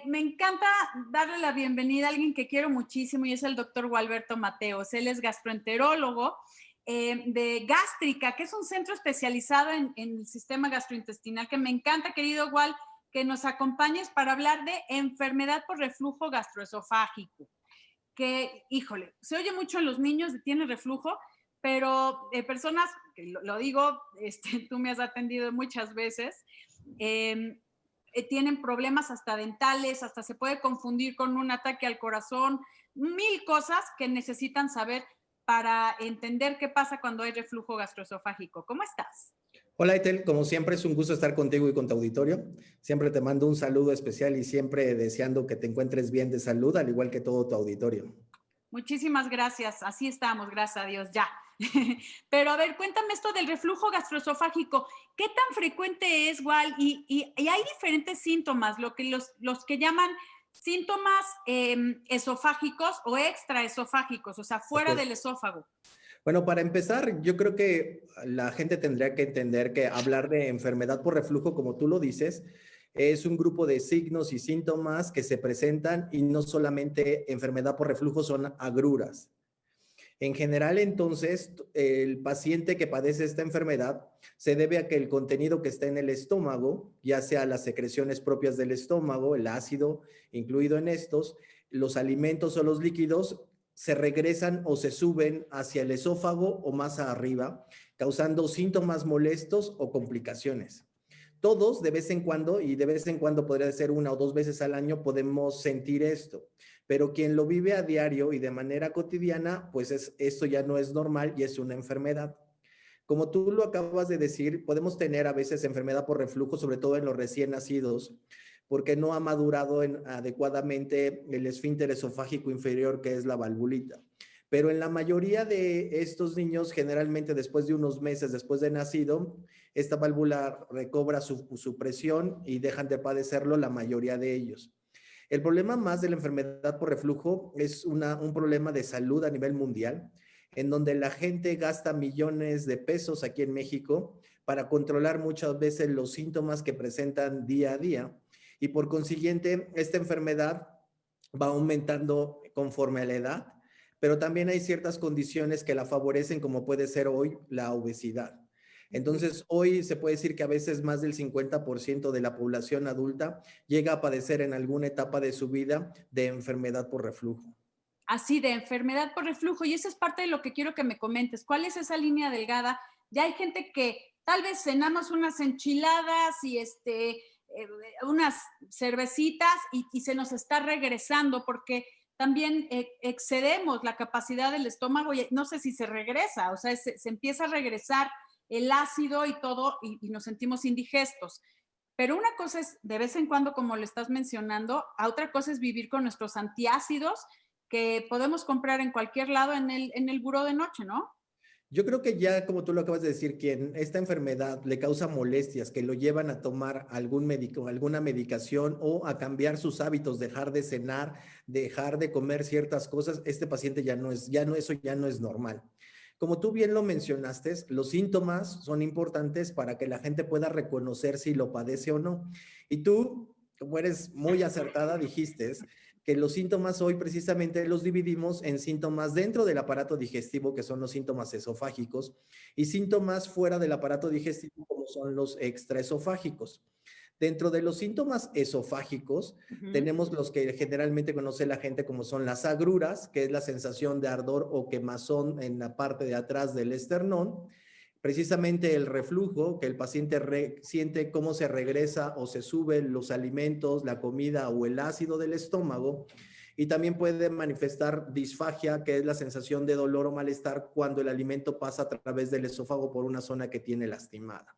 Me encanta darle la bienvenida a alguien que quiero muchísimo y es el doctor Gualberto Mateos. Él es gastroenterólogo de Gástrica, que es un centro especializado en el sistema gastrointestinal, que me encanta, querido Gual, que nos acompañes para hablar de enfermedad por reflujo gastroesofágico. Que, híjole, se oye mucho en los niños de tiene reflujo, pero personas, que lo digo, tú me has atendido muchas veces, eh, tienen problemas hasta dentales, hasta se puede confundir con un ataque al corazón, mil cosas que necesitan saber para entender qué pasa cuando hay reflujo gastroesofágico. ¿Cómo estás? Hola, Etel, como siempre es un gusto estar contigo y con tu auditorio. Siempre te mando un saludo especial y siempre deseando que te encuentres bien de salud, al igual que todo tu auditorio. Muchísimas gracias. Así estamos, gracias a Dios, ya. Pero a ver, cuéntame esto del reflujo gastroesofágico. ¿Qué tan frecuente es, Wal? Y hay diferentes síntomas, lo que los que llaman síntomas esofágicos o extraesofágicos, o sea, Ok. fuera del esófago. Bueno, para empezar, yo creo que la gente tendría que entender que hablar de enfermedad por reflujo, como tú lo dices, es un grupo de signos y síntomas que se presentan y no solamente enfermedad por reflujo son agruras. En general, entonces, el paciente que padece esta enfermedad se debe a que el contenido que está en el estómago, ya sea las secreciones propias del estómago, el ácido incluido en estos, los alimentos o los líquidos, se regresan o se suben hacia el esófago o más arriba, causando síntomas molestos o complicaciones. Todos de vez en cuando, y de vez en cuando podría ser una o dos veces al año, podemos sentir esto, pero quien lo vive a diario y de manera cotidiana, pues esto ya no es normal y es una enfermedad. Como tú lo acabas de decir, podemos tener a veces enfermedad por reflujo, sobre todo en los recién nacidos, porque no ha madurado adecuadamente el esfínter esofágico inferior, que es la valvulita. Pero en la mayoría de estos niños, generalmente después de unos meses después de nacido, esta válvula recobra su presión y dejan de padecerlo la mayoría de ellos. El problema más de la enfermedad por reflujo es un problema de salud a nivel mundial, en donde la gente gasta millones de pesos aquí en México para controlar muchas veces los síntomas que presentan día a día. Y por consiguiente, esta enfermedad va aumentando conforme a la edad, pero también hay ciertas condiciones que la favorecen, como puede ser hoy la obesidad. Entonces, hoy se puede decir que a veces más del 50% de la población adulta llega a padecer en alguna etapa de su vida de enfermedad por reflujo. Así, de enfermedad por reflujo. Y eso es parte de lo que quiero que me comentes. ¿Cuál es esa línea delgada? Ya hay gente que tal vez cenamos unas enchiladas y unas cervecitas y se nos está regresando porque también excedemos la capacidad del estómago y no sé si se regresa, o sea, se empieza a regresar el ácido y todo y nos sentimos indigestos. Pero una cosa es de vez en cuando, como lo estás mencionando, a otra cosa es vivir con nuestros antiácidos que podemos comprar en cualquier lado en el buró de noche, ¿no? Yo creo que ya, como tú lo acabas de decir, quien esta enfermedad le causa molestias que lo llevan a tomar algún médico, alguna medicación o a cambiar sus hábitos, dejar de cenar, dejar de comer ciertas cosas, este paciente eso ya no es normal. Como tú bien lo mencionaste, los síntomas son importantes para que la gente pueda reconocer si lo padece o no. Y tú, como eres muy acertada, dijiste que los síntomas hoy precisamente los dividimos en síntomas dentro del aparato digestivo, que son los síntomas esofágicos, y síntomas fuera del aparato digestivo, como son los extraesofágicos. Dentro de los síntomas esofágicos, Uh -huh. tenemos los que generalmente conoce la gente como son las agruras, que es la sensación de ardor o quemazón en la parte de atrás del esternón. Precisamente el reflujo, que el paciente siente cómo se regresa o se suben los alimentos, la comida o el ácido del estómago. Y también puede manifestar disfagia, que es la sensación de dolor o malestar cuando el alimento pasa a través del esófago por una zona que tiene lastimada.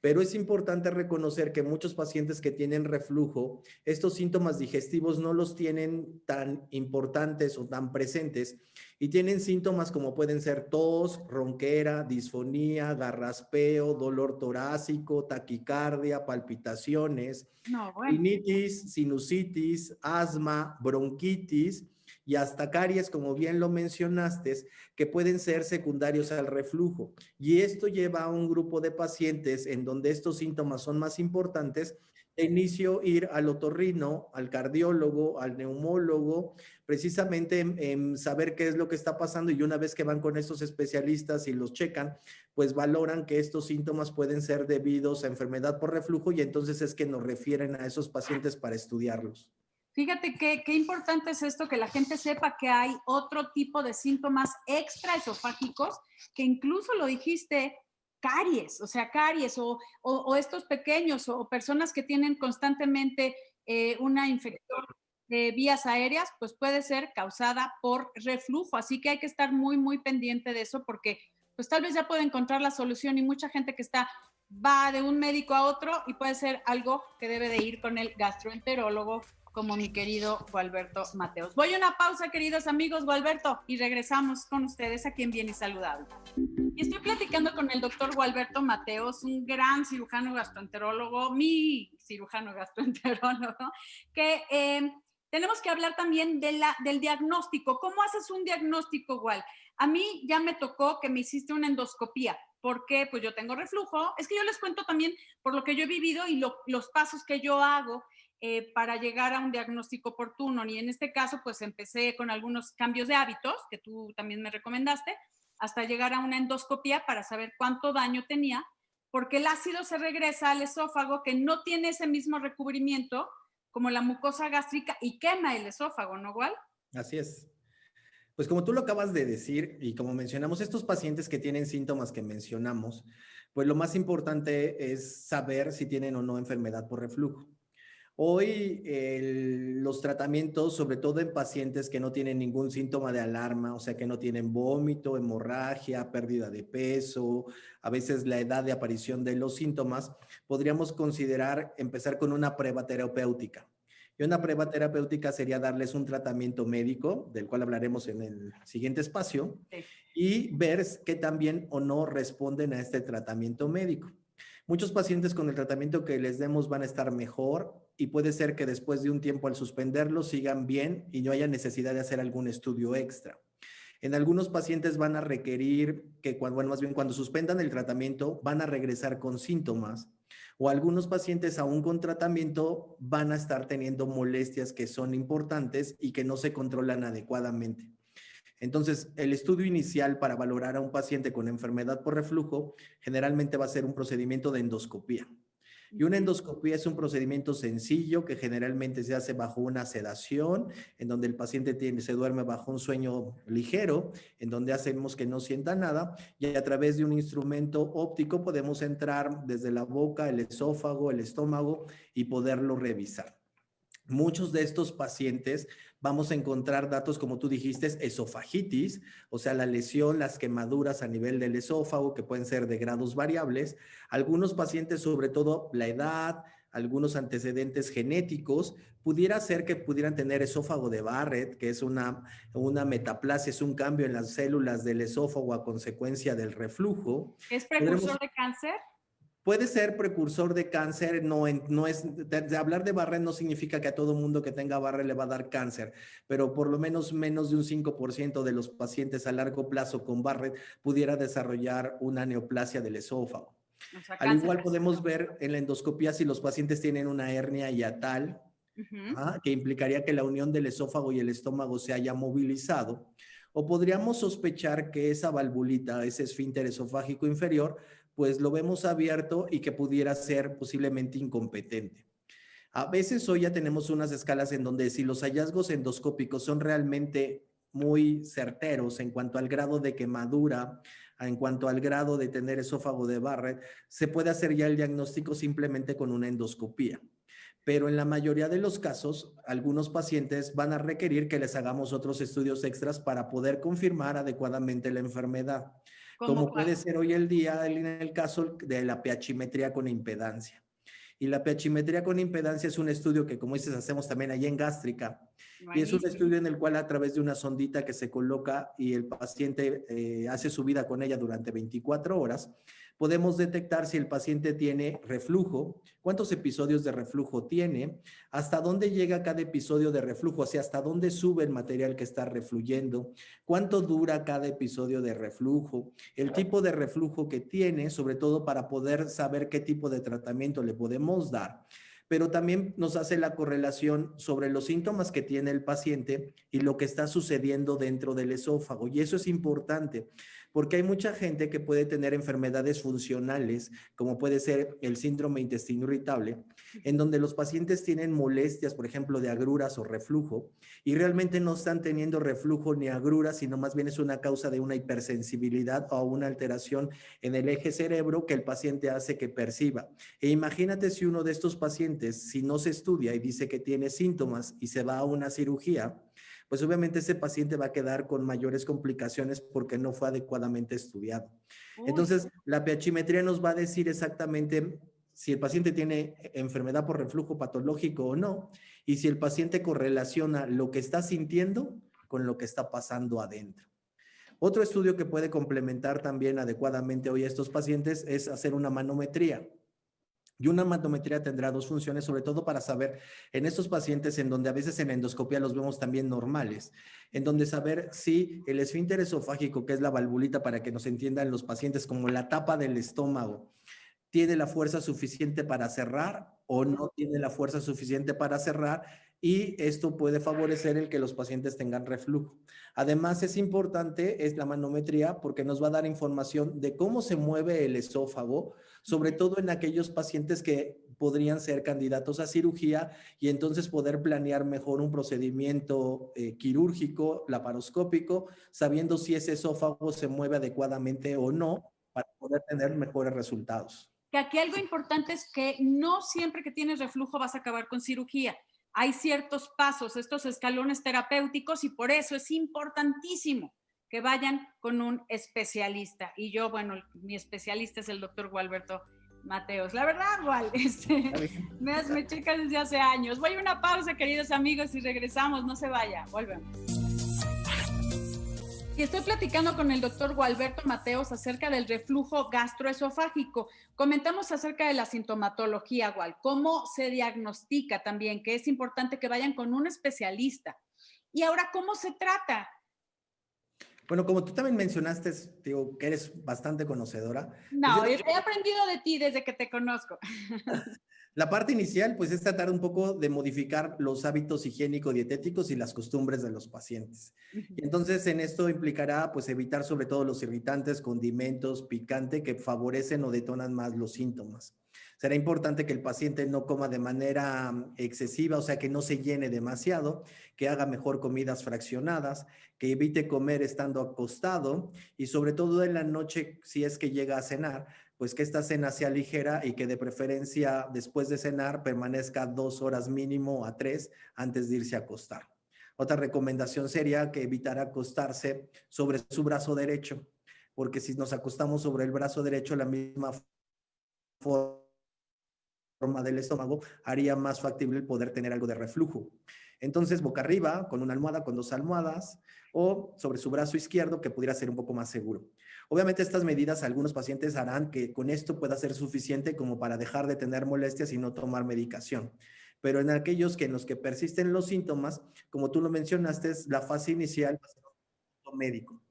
Pero es importante reconocer que muchos pacientes que tienen reflujo, estos síntomas digestivos no los tienen tan importantes o tan presentes y tienen síntomas como pueden ser tos, ronquera, disfonía, garraspeo, dolor torácico, taquicardia, palpitaciones, No, bueno. rinitis, sinusitis, asma, bronquitis y hasta caries, como bien lo mencionaste, que pueden ser secundarios al reflujo. Y esto lleva a un grupo de pacientes en donde estos síntomas son más importantes, de inicio ir al otorrino, al cardiólogo, al neumólogo, precisamente en saber qué es lo que está pasando, y una vez que van con estos especialistas y los checan, pues valoran que estos síntomas pueden ser debidos a enfermedad por reflujo, y entonces es que nos refieren a esos pacientes para estudiarlos. Fíjate qué importante es esto, que la gente sepa que hay otro tipo de síntomas extraesofágicos, que incluso lo dijiste, caries, o sea, caries o estos pequeños o personas que tienen constantemente una infección de vías aéreas, pues puede ser causada por reflujo. Así que hay que estar muy, muy pendiente de eso porque pues tal vez ya puede encontrar la solución y mucha gente que va de un médico a otro y puede ser algo que debe de ir con el gastroenterólogo como mi querido Gualberto Mateos. Voy a una pausa, queridos amigos, Gualberto, y regresamos con ustedes aquí en Bien y Saludable. Y estoy platicando con el doctor Gualberto Mateos, un gran cirujano gastroenterólogo, mi cirujano gastroenterólogo, que tenemos que hablar también del diagnóstico. ¿Cómo haces un diagnóstico, Gual? A mí ya me tocó que me hiciste una endoscopía, porque pues yo tengo reflujo. Es que yo les cuento también por lo que yo he vivido y los pasos que yo hago para llegar a un diagnóstico oportuno. Y en este caso, pues empecé con algunos cambios de hábitos, que tú también me recomendaste, hasta llegar a una endoscopía para saber cuánto daño tenía, porque el ácido se regresa al esófago, que no tiene ese mismo recubrimiento como la mucosa gástrica, y quema el esófago, ¿no, Igual? Así es. Pues como tú lo acabas de decir y como mencionamos, estos pacientes que tienen síntomas que mencionamos, pues lo más importante es saber si tienen o no enfermedad por reflujo. Hoy los tratamientos, sobre todo en pacientes que no tienen ningún síntoma de alarma, o sea, que no tienen vómito, hemorragia, pérdida de peso, a veces la edad de aparición de los síntomas, podríamos considerar empezar con una prueba terapéutica. Y una prueba terapéutica sería darles un tratamiento médico, del cual hablaremos en el siguiente espacio, Sí. y ver qué también o no responden a este tratamiento médico. Muchos pacientes con el tratamiento que les demos van a estar mejor y puede ser que después de un tiempo al suspenderlo sigan bien y no haya necesidad de hacer algún estudio extra. En algunos pacientes van a requerir que, bueno, más bien cuando suspendan el tratamiento, van a regresar con síntomas, o algunos pacientes aún con tratamiento van a estar teniendo molestias que son importantes y que no se controlan adecuadamente. Entonces, el estudio inicial para valorar a un paciente con enfermedad por reflujo generalmente va a ser un procedimiento de endoscopía. Y una endoscopía es un procedimiento sencillo que generalmente se hace bajo una sedación, en donde el paciente se duerme bajo un sueño ligero, en donde hacemos que no sienta nada, y a través de un instrumento óptico podemos entrar desde la boca, el esófago, el estómago y poderlo revisar. Muchos de estos pacientes vamos a encontrar datos, como tú dijiste, esofagitis, o sea, la lesión, las quemaduras a nivel del esófago, que pueden ser de grados variables. Algunos pacientes, sobre todo la edad, algunos antecedentes genéticos, pudiera ser que pudieran tener esófago de Barrett, que es una metaplasia, es un cambio en las células del esófago a consecuencia del reflujo. ¿Es precursor Podremos de cáncer? Puede ser precursor de cáncer, no es, de hablar de Barrett no significa que a todo mundo que tenga Barrett le va a dar cáncer, pero por lo menos de un 5% de los pacientes a largo plazo con Barrett pudiera desarrollar una neoplasia del esófago. O sea, Al cáncer igual de podemos esófago. ver en la endoscopía si los pacientes tienen una hernia hiatal, que implicaría que la unión del esófago y el estómago se haya movilizado, o podríamos sospechar que esa valvulita, ese esfínter esofágico inferior, pues lo vemos abierto y que pudiera ser posiblemente incompetente. A veces hoy ya tenemos unas escalas en donde si los hallazgos endoscópicos son realmente muy certeros en cuanto al grado de quemadura, en cuanto al grado de tener esófago de Barrett, se puede hacer ya el diagnóstico simplemente con una endoscopía. Pero en la mayoría de los casos, algunos pacientes van a requerir que les hagamos otros estudios extras para poder confirmar adecuadamente la enfermedad, ¿Cómo como cuál? puede ser hoy el día en el caso de la pH con impedancia. Y la pH con impedancia es un estudio que, como dices, hacemos también allí en gástrica. Y es un Buenísimo. estudio en el cual a través de una sondita que se coloca y el paciente hace su vida con ella durante 24 horas, podemos detectar si el paciente tiene reflujo, cuántos episodios de reflujo tiene, hasta dónde llega cada episodio de reflujo, o sea, hasta dónde sube el material que está refluyendo, cuánto dura cada episodio de reflujo, el tipo de reflujo que tiene, sobre todo para poder saber qué tipo de tratamiento le podemos dar. pero también nos hace la correlación sobre los síntomas que tiene el paciente y lo que está sucediendo dentro del esófago. Y eso es importante, porque hay mucha gente que puede tener enfermedades funcionales, como puede ser el síndrome intestino irritable, en donde los pacientes tienen molestias, por ejemplo, de agruras o reflujo, y realmente no están teniendo reflujo ni agruras, sino más bien es una causa de una hipersensibilidad o una alteración en el eje cerebro que el paciente hace que perciba. E imagínate si uno de estos pacientes, si no se estudia y dice que tiene síntomas y se va a una cirugía, pues obviamente ese paciente va a quedar con mayores complicaciones porque no fue adecuadamente estudiado. Uy, Entonces, la pH nos va a decir exactamente si el paciente tiene enfermedad por reflujo patológico o no, y si el paciente correlaciona lo que está sintiendo con lo que está pasando adentro. Otro estudio que puede complementar también adecuadamente hoy a estos pacientes es hacer una manometría. Y una manometría tendrá dos funciones, sobre todo para saber en estos pacientes en donde a veces en endoscopia los vemos también normales, en donde saber si el esfínter esofágico, que es la valvulita para que nos entiendan los pacientes como la tapa del estómago, tiene la fuerza suficiente para cerrar o no tiene la fuerza suficiente para cerrar, y esto puede favorecer el que los pacientes tengan reflujo. Además, es importante es la manometría porque nos va a dar información de cómo se mueve el esófago, sobre todo en aquellos pacientes que podrían ser candidatos a cirugía, y entonces poder planear mejor un procedimiento quirúrgico, laparoscópico, sabiendo si ese esófago se mueve adecuadamente o no para poder tener mejores resultados. que aquí algo importante es que no siempre que tienes reflujo vas a acabar con cirugía. Hay ciertos pasos, estos escalones terapéuticos, y por eso es importantísimo que vayan con un especialista. Y yo, bueno, mi especialista es el doctor Gualberto Mateos. La verdad, Wal, me checas desde hace años. Voy a una pausa, queridos amigos, y regresamos. No se vaya, volvemos. Y estoy platicando con el doctor Gualberto Mateos acerca del reflujo gastroesofágico. Comentamos acerca de la sintomatología, Gual, cómo se diagnostica también, que es importante que vayan con un especialista. Y ahora, ¿cómo se trata? Bueno, como tú también mencionaste, digo, que eres bastante conocedora, pues No, he aprendido de ti desde que te conozco. la parte inicial, pues es tratar un poco de modificar los hábitos higiénico-dietéticos y las costumbres de los pacientes. Y entonces en esto implicará pues evitar sobre todo los irritantes, condimentos, picante que favorecen o detonan más los síntomas. Será importante que el paciente no coma de manera excesiva, o sea, que no se llene demasiado, que haga mejor comidas fraccionadas, que evite comer estando acostado, y sobre todo en la noche, si es que llega a cenar, pues que esta cena sea ligera y que de preferencia después de cenar permanezca 2 horas mínimo a 3 antes de irse a acostar. Otra recomendación sería que evitar acostarse sobre su brazo derecho, porque si nos acostamos sobre el brazo derecho, la misma forma del estómago haría más factible el poder tener algo de reflujo. Entonces, boca arriba, con una almohada, con 2 almohadas, o sobre su brazo izquierdo, que pudiera ser un poco más seguro. Obviamente, estas medidas algunos pacientes harán que con esto pueda ser suficiente como para dejar de tener molestias y no tomar medicación. Pero en aquellos que en los que persisten los síntomas, como tú lo mencionaste, es la fase inicial médico.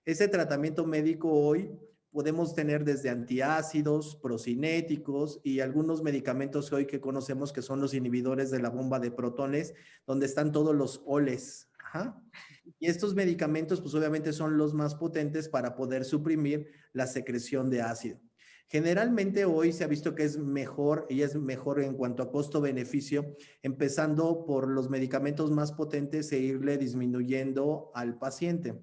Ese tratamiento médico hoy podemos tener desde antiácidos, procinéticos y algunos medicamentos hoy que conocemos que son los inhibidores de la bomba de protones, donde están todos los oles. Ajá. Y estos medicamentos, pues obviamente son los más potentes para poder suprimir la secreción de ácido. Generalmente hoy se ha visto que es mejor, y es mejor en cuanto a costo-beneficio, empezando por los medicamentos más potentes e irle disminuyendo al paciente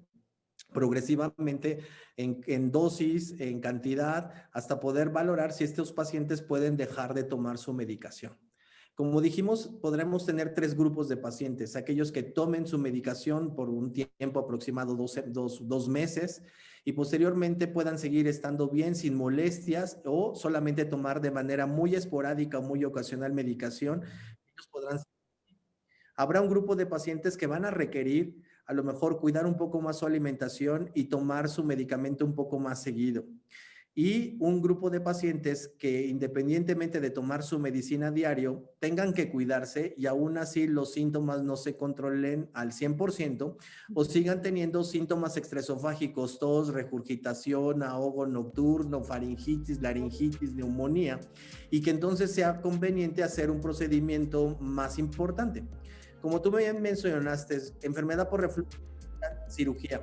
progresivamente en dosis, en cantidad, hasta poder valorar si estos pacientes pueden dejar de tomar su medicación. Como dijimos, podremos tener 3 grupos de pacientes: aquellos que tomen su medicación por un tiempo aproximado 2 meses y posteriormente puedan seguir estando bien sin molestias, o solamente tomar de manera muy esporádica o muy ocasional medicación. Ellos podrán. Habrá un grupo de pacientes que van a requerir a lo mejor cuidar un poco más su alimentación y tomar su medicamento un poco más seguido. y un grupo de pacientes que independientemente de tomar su medicina a diario, tengan que cuidarse y aún así los síntomas no se controlen al 100% o sigan teniendo síntomas extraesofágicos, tos, regurgitación, ahogo nocturno, faringitis, laringitis, neumonía, y que entonces sea conveniente hacer un procedimiento más importante. Como tú me mencionaste, enfermedad por reflujo, cirugía,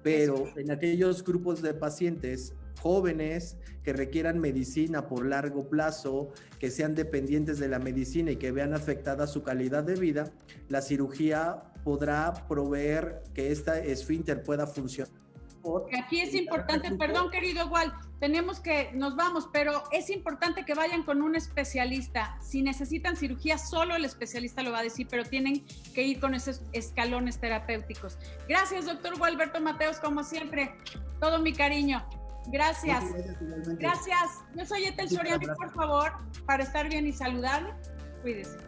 pero en aquellos grupos de pacientes jóvenes que requieran medicina por largo plazo, que sean dependientes de la medicina y que vean afectada su calidad de vida, la cirugía podrá proveer que esta esfínter pueda funcionar. Aquí es importante, perdón querido Wal, nos vamos, pero es importante que vayan con un especialista. Si necesitan cirugía, solo el especialista lo va a decir, pero tienen que ir con esos escalones terapéuticos. Gracias, doctor Gualberto Mateos, como siempre, todo mi cariño. Gracias. Gracias. Yo soy Etel Soriano, por favor, para estar bien y saludable, cuídese.